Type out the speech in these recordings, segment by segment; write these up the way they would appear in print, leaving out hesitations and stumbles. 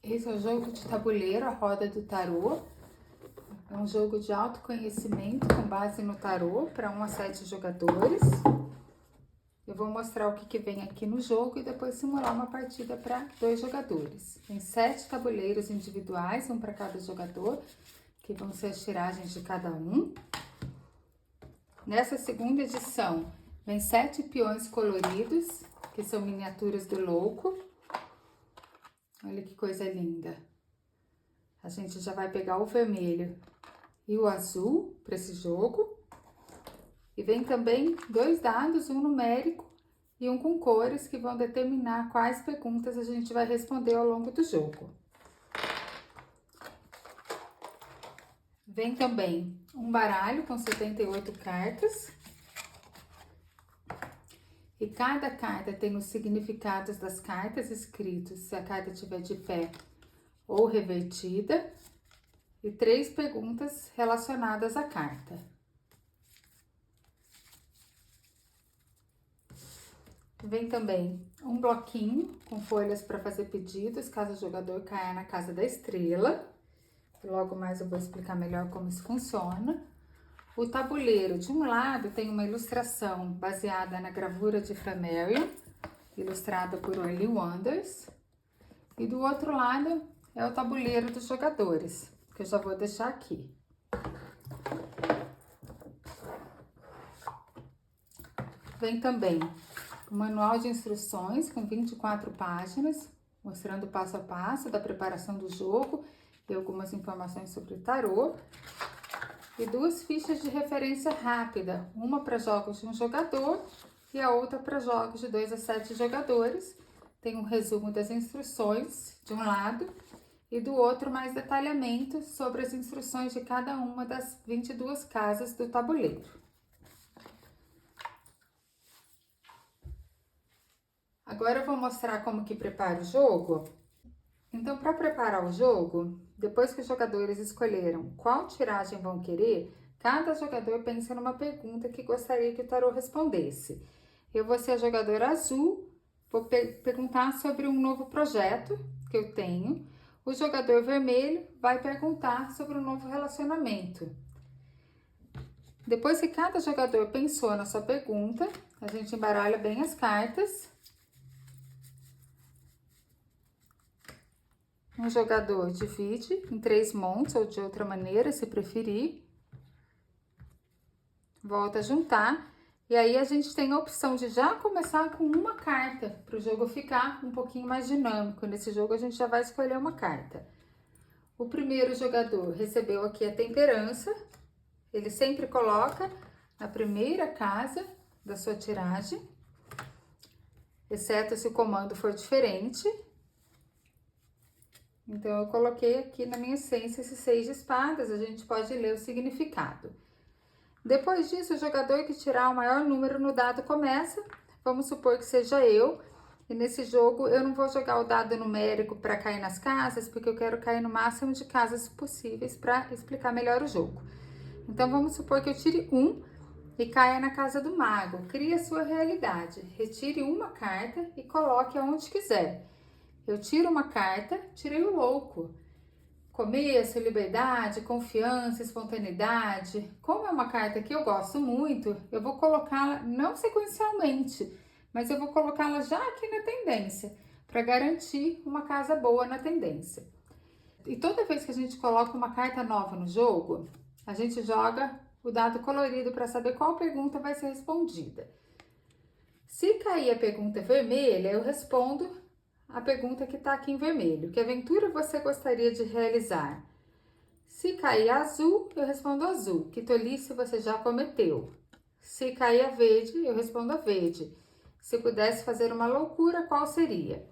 Esse é o jogo de tabuleiro, a roda do tarô. É um jogo de autoconhecimento com base no tarô para 1 a 7 jogadores. Eu vou mostrar o que vem aqui no jogo e depois simular uma partida para 2 jogadores. Tem 7 tabuleiros individuais, um para cada jogador, que vão ser as tiragens de cada um. Nessa segunda edição, vem 7 peões coloridos, que são miniaturas do louco. Olha que coisa linda. A gente já vai pegar o vermelho e o azul para esse jogo. E vem também 2 dados, um numérico e um com cores, que vão determinar quais perguntas a gente vai responder ao longo do jogo. Vem também um baralho com 78 cartas. E cada carta tem os significados das cartas escritos, se a carta estiver de pé ou revertida. E 3 perguntas relacionadas à carta. Vem também um bloquinho com folhas para fazer pedidos, caso o jogador caia na casa da estrela. Logo mais eu vou explicar melhor como isso funciona. O tabuleiro, de um lado, tem uma ilustração baseada na gravura de Flannery, ilustrada por Early Wonders. E do outro lado é o tabuleiro dos jogadores, que eu já vou deixar aqui. Vem também um manual de instruções com 24 páginas, mostrando o passo a passo da preparação do jogo e algumas informações sobre o tarô. E 2 fichas de referência rápida, uma para jogos de 1 jogador e a outra para jogos de 2 a 7 jogadores. Tem um resumo das instruções de um lado e do outro mais detalhamento sobre as instruções de cada uma das 22 casas do tabuleiro. Agora eu vou mostrar como que prepara o jogo. Então, para preparar o jogo, depois que os jogadores escolheram qual tiragem vão querer, cada jogador pensa numa pergunta que gostaria que o tarô respondesse. Eu vou ser a jogadora azul, vou perguntar sobre um novo projeto que eu tenho. O jogador vermelho vai perguntar sobre um novo relacionamento. Depois que cada jogador pensou na sua pergunta, a gente embaralha bem as cartas. Um jogador divide em 3 montes ou de outra maneira, se preferir. Volta a juntar. E aí a gente tem a opção de já começar com uma carta, para o jogo ficar um pouquinho mais dinâmico. Nesse jogo a gente já vai escolher uma carta. O primeiro jogador recebeu aqui a temperança. Ele sempre coloca na primeira casa da sua tiragem, exceto se o comando for diferente. Então, eu coloquei aqui na minha essência esses 6 de espadas, a gente pode ler o significado. Depois disso, o jogador que tirar o maior número no dado começa. Vamos supor que seja eu. E nesse jogo, eu não vou jogar o dado numérico para cair nas casas, porque eu quero cair no máximo de casas possíveis para explicar melhor o jogo. Então, vamos supor que eu tire 1 e caia na casa do mago. Crie a sua realidade. Retire uma carta e coloque aonde quiser. Eu tiro uma carta, tirei o louco. Começo, liberdade, confiança, espontaneidade. Como é uma carta que eu gosto muito, eu vou colocá-la não sequencialmente, mas eu vou colocá-la já aqui na tendência, para garantir uma casa boa na tendência. E toda vez que a gente coloca uma carta nova no jogo, a gente joga o dado colorido para saber qual pergunta vai ser respondida. Se cair a pergunta vermelha, eu respondo a pergunta que está aqui em vermelho. Que aventura você gostaria de realizar? Se cair azul, eu respondo azul. Que tolice você já cometeu? Se cair a verde, eu respondo a verde. Se pudesse fazer uma loucura, qual seria?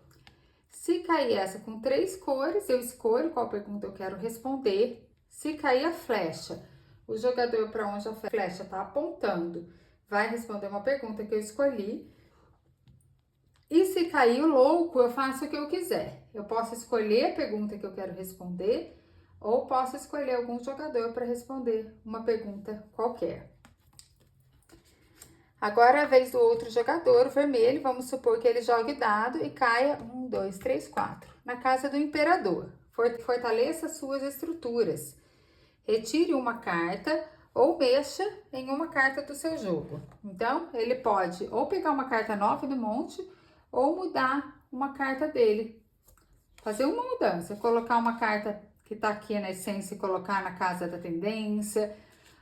Se cair essa com 3 cores, eu escolho qual pergunta eu quero responder. Se cair a flecha, o jogador para onde a flecha está apontando vai responder uma pergunta que eu escolhi. E se cair o louco, eu faço o que eu quiser. Eu posso escolher a pergunta que eu quero responder ou posso escolher algum jogador para responder uma pergunta qualquer. Agora é a vez do outro jogador, o vermelho. Vamos supor que ele jogue o dado e caia 1, 2, 3, 4. Na casa do imperador. Fortaleça suas estruturas. Retire uma carta ou mexa em uma carta do seu jogo. Então, ele pode ou pegar uma carta nova do monte ou mudar uma carta dele. Fazer uma mudança, colocar uma carta que tá aqui na essência e colocar na casa da tendência.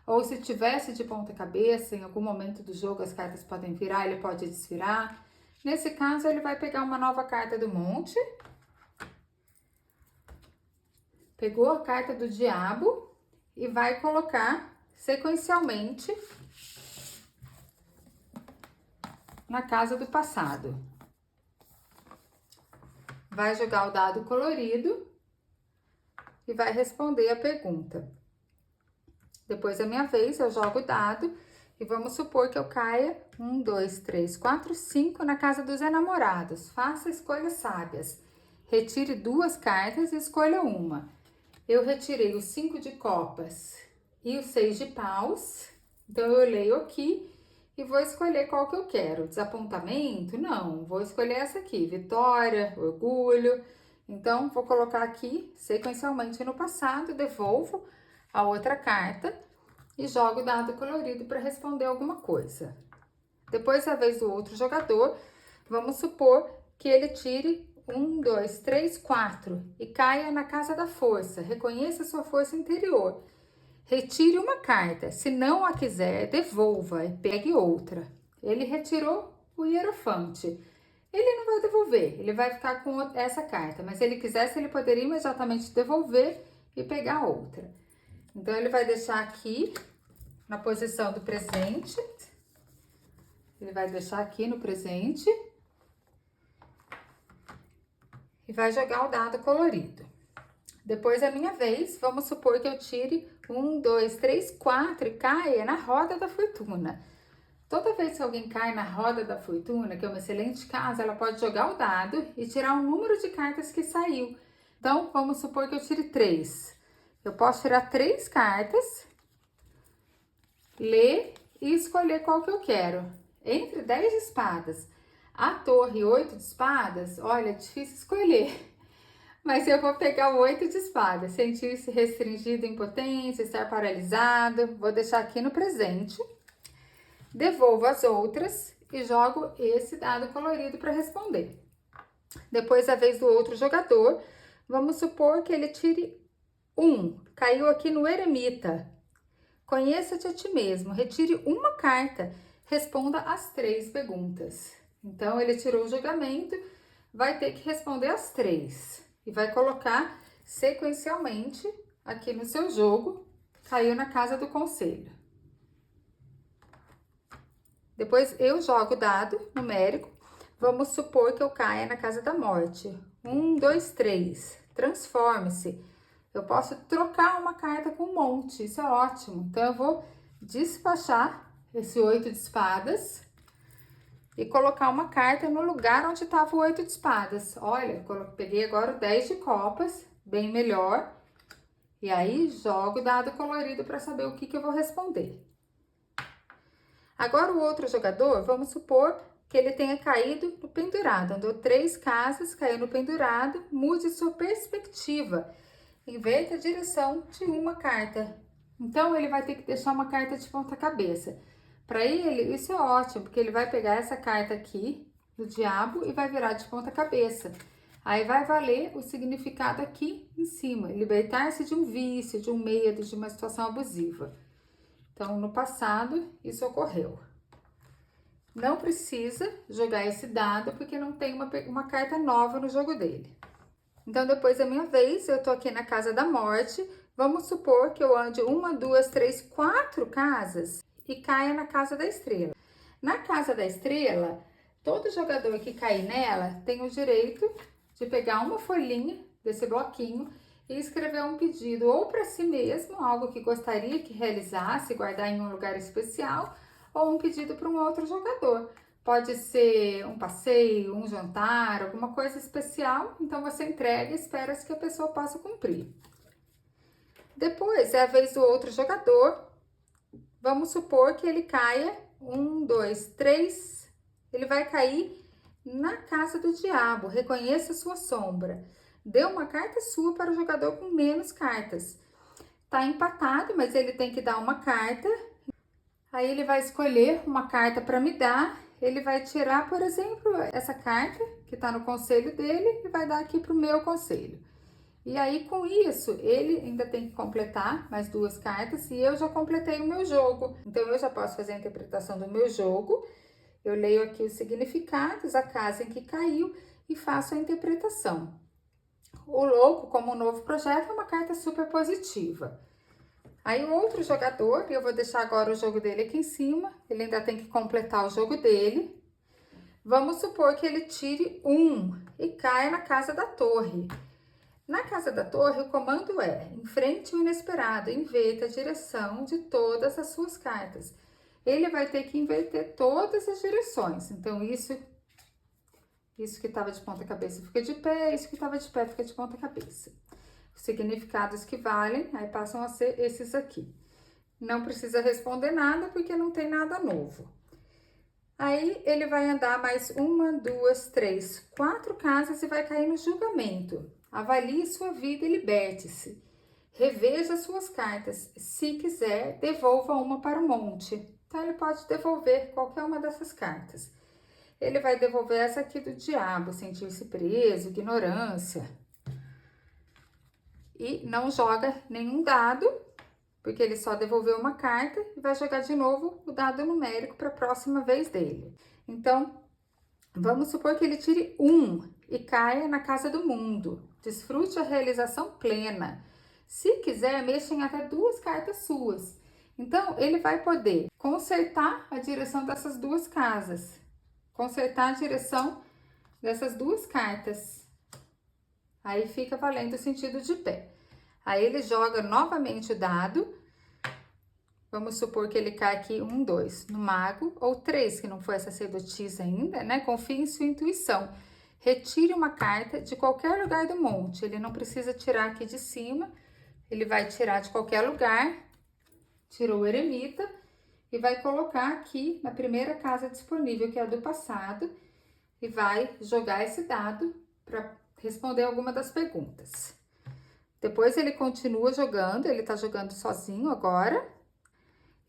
Ou se tivesse de ponta cabeça, em algum momento do jogo as cartas podem virar, ele pode desvirar. Nesse caso, ele vai pegar uma nova carta do monte. Pegou a carta do diabo e vai colocar sequencialmente na casa do passado. Vai jogar o dado colorido e vai responder a pergunta. Depois da minha vez, eu jogo o dado e vamos supor que eu caia 1, 2, 3, 4, 5 na casa dos enamorados. Faça escolhas sábias. Retire 2 cartas e escolha uma. Eu retirei o 5 de copas e o 6 de paus. Então, eu leio aqui e vou escolher qual que eu quero. Desapontamento? Não, vou escolher essa aqui. Vitória, orgulho. Então, vou colocar aqui sequencialmente no passado, devolvo a outra carta e jogo o dado colorido para responder alguma coisa. Depois, a vez do outro jogador, vamos supor que ele tire 1, 2, 3, 4 e caia na casa da força. Reconheça sua força interior. Retire uma carta. Se não a quiser, devolva e pegue outra. Ele retirou o Hierofante. Ele não vai devolver, ele vai ficar com essa carta. Mas se ele quisesse, ele poderia imediatamente devolver e pegar outra. Então, ele vai deixar aqui na posição do presente. Ele vai deixar aqui no presente. E vai jogar o dado colorido. Depois é minha vez, vamos supor que eu tire 1, 2, 3, 4 e caia na roda da fortuna. Toda vez que alguém cai na roda da fortuna, que é uma excelente casa, ela pode jogar o dado e tirar o número de cartas que saiu. Então, vamos supor que eu tire 3. Eu posso tirar 3 cartas, ler e escolher qual que eu quero. Entre 10 de espadas, a torre e 8 de espadas, olha, é difícil escolher. Mas eu vou pegar o 8 de espadas. Sentir-se restringido, impotência, estar paralisado. Vou deixar aqui no presente. Devolvo as outras e jogo esse dado colorido para responder. Depois, a vez do outro jogador, vamos supor que ele tire 1. Caiu aqui no eremita. Conheça-te a ti mesmo. Retire uma carta. Responda as 3 perguntas. Então, ele tirou o julgamento, vai ter que responder as 3. E vai colocar sequencialmente aqui no seu jogo. Caiu na casa do conselho. Depois, eu jogo o dado numérico. Vamos supor que eu caia na casa da morte. 1, 2, 3. Transforme-se. Eu posso trocar uma carta com um monte, isso é ótimo. Então, eu vou despachar esse 8 de espadas e colocar uma carta no lugar onde estava o 8 de espadas. Olha, peguei agora o 10 de copas, bem melhor. E aí, jogo o dado colorido para saber o que eu vou responder. Agora, o outro jogador, vamos supor que ele tenha caído no pendurado. Andou 3 casas, caiu no pendurado, mude sua perspectiva. Inverta a direção de uma carta. Então, ele vai ter que deixar uma carta de ponta cabeça. Para ele, isso é ótimo, porque ele vai pegar essa carta aqui, do diabo, e vai virar de ponta cabeça. Aí, vai valer o significado aqui em cima. Libertar-se de um vício, de um medo, de uma situação abusiva. Então, no passado, isso ocorreu. Não precisa jogar esse dado, porque não tem uma carta nova no jogo dele. Então, depois da minha vez, eu tô aqui na casa da morte. Vamos supor que eu ande 1, 2, 3, 4 casas e caia na casa da estrela. Na casa da estrela, todo jogador que cair nela tem o direito de pegar uma folhinha desse bloquinho e escrever um pedido ou para si mesmo, algo que gostaria que realizasse, guardar em um lugar especial, ou um pedido para um outro jogador. Pode ser um passeio, um jantar, alguma coisa especial. Então, você entrega e espera que a pessoa possa cumprir. Depois, é a vez do outro jogador. Vamos supor que ele caia 1, 2, 3, ele vai cair na casa do diabo. Reconheça a sua sombra. Dê uma carta sua para o jogador com menos cartas. Tá empatado, mas ele tem que dar uma carta. Aí ele vai escolher uma carta para me dar. Ele vai tirar, por exemplo, essa carta que tá no conselho dele e vai dar aqui pro meu conselho. E aí, com isso, ele ainda tem que completar mais 2 cartas e eu já completei o meu jogo. Então, eu já posso fazer a interpretação do meu jogo. Eu leio aqui os significados, a casa em que caiu e faço a interpretação. O louco, como um novo projeto, é uma carta super positiva. Aí, o outro jogador, eu vou deixar agora o jogo dele aqui em cima. Ele ainda tem que completar o jogo dele. Vamos supor que ele tire 1 e caia na casa da torre. Na casa da torre, o comando é: enfrente o inesperado, inverta a direção de todas as suas cartas. Ele vai ter que inverter todas as direções. Então, isso que estava de ponta cabeça fica de pé, isso que estava de pé fica de ponta cabeça. Os significados que valem, aí passam a ser esses aqui. Não precisa responder nada, porque não tem nada novo. Aí, ele vai andar mais 1, 2, 3, 4 casas e vai cair no julgamento. Avalie sua vida e liberte-se. Reveja suas cartas. Se quiser, devolva uma para o monte. Então, ele pode devolver qualquer uma dessas cartas. Ele vai devolver essa aqui do diabo, sentir-se preso, ignorância. E não joga nenhum dado, porque ele só devolveu uma carta e vai jogar de novo o dado numérico para a próxima vez dele. Então, vamos supor que ele tire 1 e caia na casa do mundo. Desfrute a realização plena. Se quiser, mexa em até 2 cartas suas. Então, ele vai poder consertar a direção dessas 2 casas. Consertar a direção dessas 2 cartas. Aí fica valendo o sentido de pé. Aí ele joga novamente o dado. Vamos supor que ele cai aqui 1, 2 no mago, ou 3, que não foi essa sacerdotisa ainda, né? Confie em sua intuição. Retire uma carta de qualquer lugar do monte. Ele não precisa tirar aqui de cima, ele vai tirar de qualquer lugar. Tirou o eremita e vai colocar aqui na primeira casa disponível, que é a do passado, e vai jogar esse dado para responder alguma das perguntas. Depois ele continua jogando, ele tá jogando sozinho agora.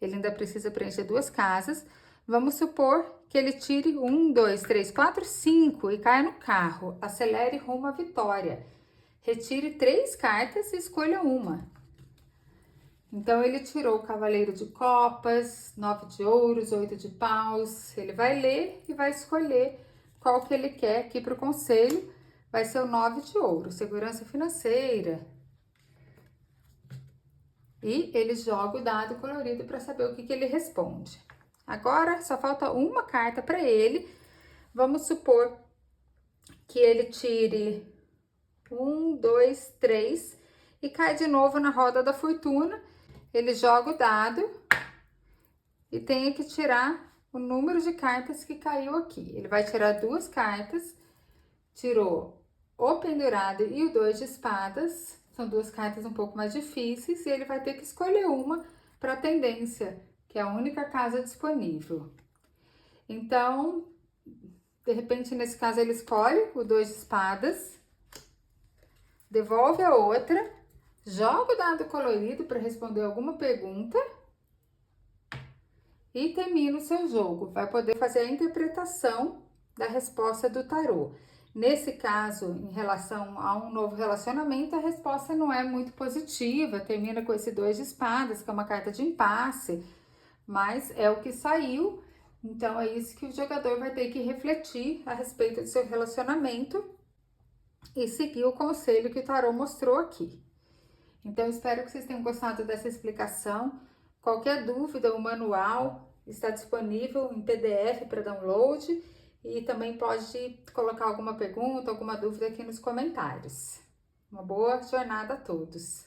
Ele ainda precisa preencher 2 casas. Vamos supor que ele tire 1, 2, 3, 4, 5 e caia no carro. Acelere rumo à vitória. Retire 3 cartas e escolha uma. Então, ele tirou o cavaleiro de copas, 9 de ouros, 8 de paus. Ele vai ler e vai escolher qual que ele quer aqui para o conselho. Vai ser o 9 de ouro, segurança financeira. E ele joga o dado colorido para saber o que ele responde. Agora, só falta uma carta para ele. Vamos supor que ele tire 1, 2, 3 e cai de novo na roda da fortuna. Ele joga o dado e tem que tirar o número de cartas que caiu aqui. Ele vai tirar 2 cartas, tirou o pendurado e o 2 de espadas. São 2 cartas um pouco mais difíceis e ele vai ter que escolher uma para a tendência, que é a única casa disponível. Então, de repente, nesse caso, ele escolhe o 2 de espadas, devolve a outra, joga o dado colorido para responder alguma pergunta e termina o seu jogo. Vai poder fazer a interpretação da resposta do tarô. Nesse caso, em relação a um novo relacionamento, a resposta não é muito positiva, termina com esse 2 de espadas, que é uma carta de impasse, mas é o que saiu, então é isso que o jogador vai ter que refletir a respeito do seu relacionamento e seguir o conselho que o tarô mostrou aqui. Então, espero que vocês tenham gostado dessa explicação. Qualquer dúvida, o manual está disponível em PDF para download. E também pode colocar alguma pergunta, alguma dúvida aqui nos comentários. Uma boa jornada a todos!